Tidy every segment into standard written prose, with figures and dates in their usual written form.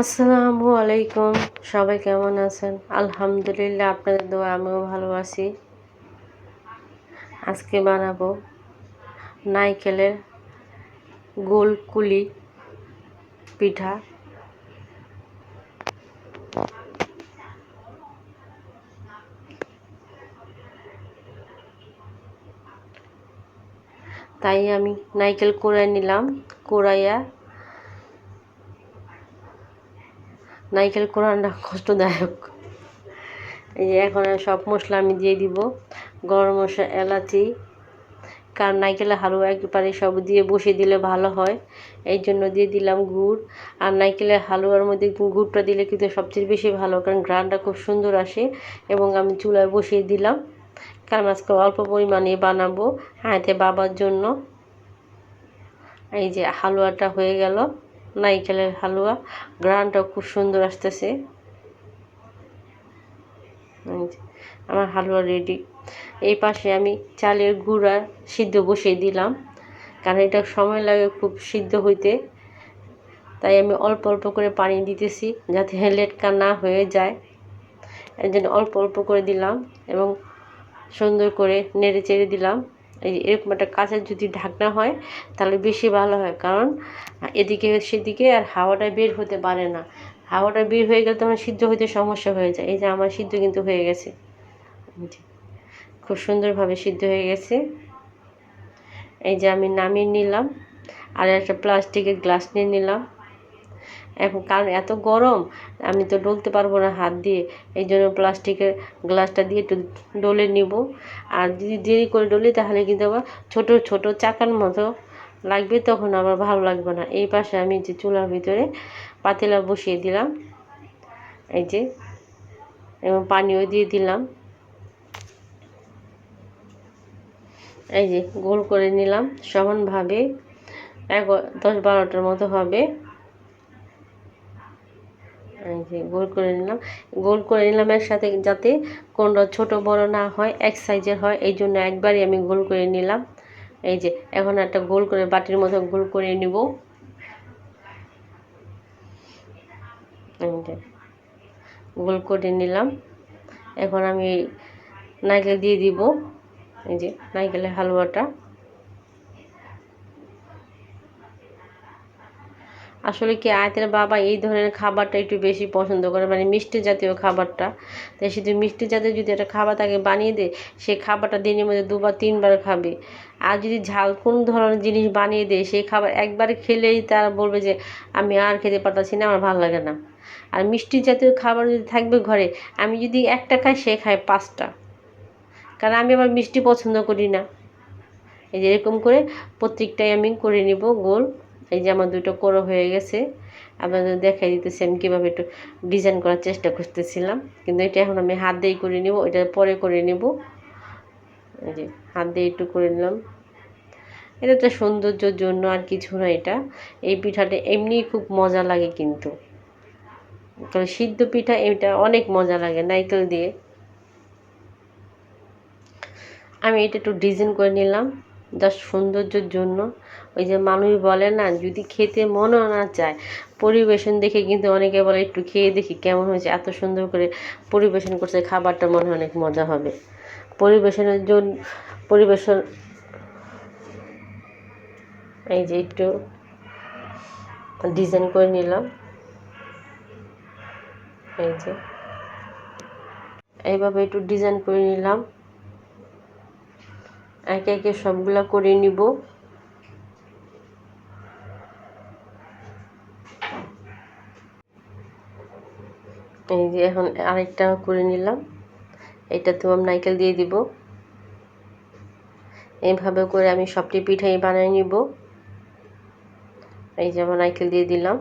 আসসালামু আলাইকুম। সবাই কেমন আছেন? আলহামদুলিল্লাহ, আপনাদের দোয়া আমিও ভালো আছি। আজকে বানাবো নারকেলের গোল কুলি পিঠা। তাই আমি নারকেল কুড়াই নিলাম। নারকেল কোড়ানোটা কষ্টদায়ক। এই যে এখন সব মশলা আমি দিয়ে দিব। গরম মশলা, এলাচি, কারণ নারকেলের হালুয়া একেবারে সব দিয়ে বসিয়ে দিলে ভালো হয়, এই জন্য দিয়ে দিলাম গুড়। আর নারকেলের হালুয়ার মধ্যে গুড়টা দিলে কিন্তু সবচেয়ে বেশি ভালো, কারণ ঘ্রাণটা খুব সুন্দর আসে। এবং আমি চুলায় বসিয়ে দিলাম, কারণ আজকে অল্প পরিমাণে বানাবো হাতে বাবার জন্য। এই যে হালুয়াটা হয়ে গেল, নারকেলের হালুয়া। ঘ্রাণটা খুব সুন্দর আসতেছে। আমার হালুয়া রেডি। এই পাশে আমি চালের গুঁড়া সিদ্ধ বসিয়ে দিলাম, কারণ এটা সময় লাগে খুব সিদ্ধ হইতে। তাই আমি অল্প অল্প করে পানি দিতেছি, যাতে লেটকা না হয়ে যায়। এর জন্য অল্প অল্প করে দিলাম এবং সুন্দর করে নেড়ে চেড়ে দিলাম। এই এরকম একটা কাঁচের যদি ঢাকনা হয় তাহলে বেশি ভালো হয়, কারণ এদিকে সেদিকে আর হাওয়াটা বের হতে পারে না। হাওয়াটা বের হয়ে গেলে তখন সিদ্ধ হইতে সমস্যা হয়ে যায়। এই যে আমার সিদ্ধ কিন্তু হয়ে গেছে, খুব সুন্দরভাবে সিদ্ধ হয়ে গেছে। এই যে আমি নামিয়ে নিলাম, আর একটা প্লাস্টিকের গ্লাস নিয়ে নিলাম। এখন কারণ এত গরম, আমি তো ডলতে পারবো না হাত দিয়ে, এই জন্য প্লাস্টিকের গ্লাসটা দিয়ে একটু ডলে নিব। আর যদি দেরি করে ডলি তাহলে কিন্তু আবার ছোটো ছোটো চাকার মতো লাগবে, তখন আবার ভালো লাগবে না। এই পাশে আমি যে চুলার ভিতরে পাতিলা বসিয়ে দিলাম, এই যে, এবং পানিও দিয়ে দিলাম। এই যে গোল করে নিলাম সমানভাবে, 10-12টার মতো হবে। এই যে গোল করে নিলাম একসাথে, যাতে কোনটা ছোট বড় না হয়, এক সাইজের হয়, এই জন্য একবারই আমি গোল করে নিলাম। এই যে এখন একটা গোল করে বাটির মতো গোল করে নিব। এই যে গোল করে নিলাম। এখন আমি নারকেল দিয়ে দিব, এই যে নারকেলের হালুয়াটা। আসলে কি আয়াতের বাবা এই ধরনের খাবারটা একটু বেশি পছন্দ করে, মানে মিষ্টি জাতীয় খাবারটা। তাই শুধু মিষ্টি জাতীয় যদি একটা খাবার তাকে বানিয়ে দেয়, সে খাবারটা দিনের মধ্যে 2 বা 3বার খাবে। আর যদি ঝাল কোন ধরনের জিনিস বানিয়ে দেয়, সেই খাবার একবার খেলেই তারা বলবে যে আমি আর খেতে পারতাছি না, আমার ভালো লাগে না। আর মিষ্টি জাতীয় খাবার যদি থাকবে ঘরে, আমি যদি একটা খাই, সে খায় 5টা, কারণ আমি আবার মিষ্টি পছন্দ করি না। এই যে এরকম করে প্রত্যেকটাই আমি করে নিব গোল। এই যে আমার 2টো কোড়ো হয়ে গেছে। আপনাদের দেখাই দিতেছি আমি কীভাবে একটু ডিজাইন করার চেষ্টা করতেছিলাম, কিন্তু এটা এখন আমি হাত দিয়েই করে নিব, এটা পরে করে নিব। এই যে হাত দিয়ে একটু করে নিলাম। এটা একটা সৌন্দর্যের জন্য, আর কিছু না। এটা এই পিঠাটা এমনিই খুব মজা লাগে, কিন্তু তবে সিদ্ধ পিঠা এটা অনেক মজা লাগে নারকেল দিয়ে। আমি এটা একটু ডিজাইন করে নিলাম জাস্ট সৌন্দর্যের জন্য। ওই যে মানুষ বলে না, যদি খেতে মনও না চায়, পরিবেশন দেখে কিন্তু অনেকে বলে একটু খেয়ে দেখি কেমন হয়েছে। এত সুন্দর করে পরিবেশন করছে, খাবারটা মনে হয় অনেক মজা হবে। পরিবেশনের জন্য পরিবেশন, এই যে একটু ডিজাইন করে নিলাম। এই যে এইভাবে একটু ডিজাইন করে নিলাম, একে একে সবগুলা করে নিব। এই যে এখন আরেকটা করে নিলাম, এটাতেও আমি নারকেল দিয়ে দিব। এইভাবে করে আমি সবটি পিঠাই বানিয়ে নিব। এই যে আমার নারকেল দিয়ে দিলাম।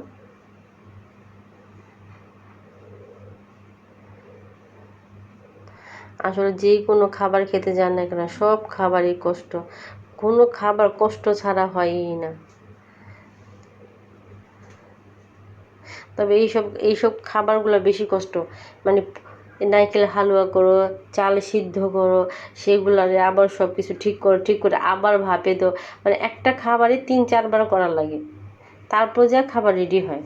আসলে যে কোনো খাবার খেতে যান না কেন, সব খাবারই কষ্ট, কোনো খাবার কষ্ট ছাড়া হয়ই না। তবে এইসব খাবারগুলো বেশি কষ্ট, মানে নারকেল হালুয়া করো, চাল সিদ্ধ করো, সেগুলারে আবার সব কিছু ঠিক করে আবার ভাপে দাও, মানে একটা খাবারই 3-4বার করা লাগে, তারপর যা খাবার রেডি হয়।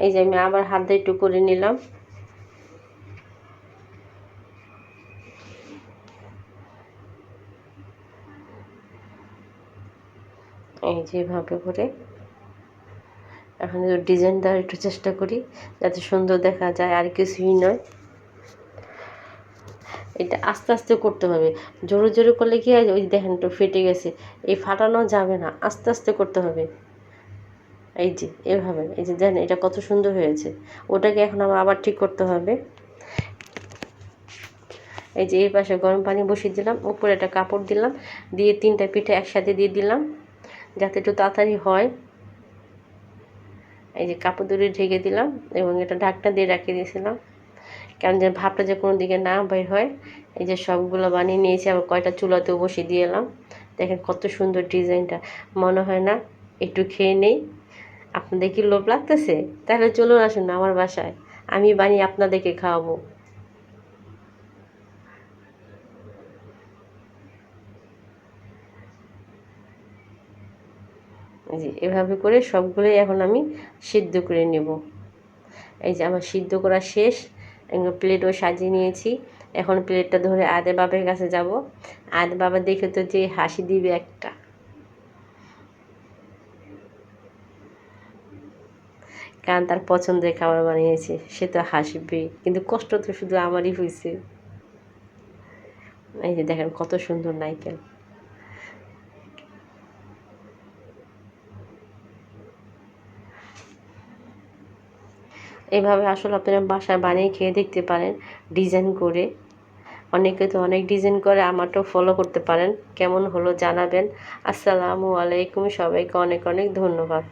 এই যে আমি আবার হাত দিয়ে একটু করে নিলাম। এই যেভাবে করে এখন ডিজাইন দেওয়ার একটু চেষ্টা করি যাতে সুন্দর দেখা যায়, আর কিছুই নয়। এটা আস্তে আস্তে করতে হবে, জোরে জোরে করলে কি হয়, ওই দেখেন একটু ফেটে গেছে, এই ফাটানো যাবে না, আস্তে আস্তে করতে হবে। এই যে এভাবে, এই যে দেখেন এটা কত সুন্দর হয়েছে। ওটাকে এখন আমার আবার ঠিক করতে হবে। এই যে এই পাশে গরম পানি বসিয়ে দিলাম, উপরে একটা কাপড় দিলাম, দিয়ে 3টা পিঠে একসাথে দিয়ে দিলাম যাতে একটু তাড়াতাড়ি হয়। এই যে কাপড় দিয়ে ঢেকে দিলাম এবং এটা ঢাকনা দিয়ে রেখে দিয়েছিলাম, কারণ যে ভাপটা যে কোনো দিকে না বের হয়। এই যে সবগুলো বানিয়ে নিয়েছি, আবার কয়টা চুলাতেও বসিয়ে দিয়ে এলাম। দেখেন কত সুন্দর ডিজাইনটা, মনে হয় না একটু খেয়ে নেই? আপনাদের কি লোভ লাগতেছে? তাহলে চলুন, আসুন আমার বাসায়, আমি বানিয়ে আপনাদেরকে খাওয়াবো। এই যে এভাবে করে সবগুলোই এখন আমি সিদ্ধ করে নেব। এই যে আমার সিদ্ধ করা শেষ, প্লেটও সাজিয়ে নিয়েছি। এখন প্লেটটা ধরে আদে বাবার কাছে যাব। আদে বাবা দেখে তো যে হাসি দিবে একটা, কারণ তার পছন্দের খাবার বানিয়েছে, সে তো হাসবে, কিন্তু কষ্ট তো শুধু আমারই হয়েছে। এই যে দেখেন কত সুন্দর নারকেল। এভাবে আসলে আপনারা বাসায় বানিয়ে খেয়ে দেখতে পারেন, ডিজাইন করে। অনেকে তো অনেক ডিজাইন করে, আমারটাও ফলো করতে পারেন। কেমন হলো জানাবেন। আসসালামু আলাইকুম, সবাইকে অনেক অনেক ধন্যবাদ।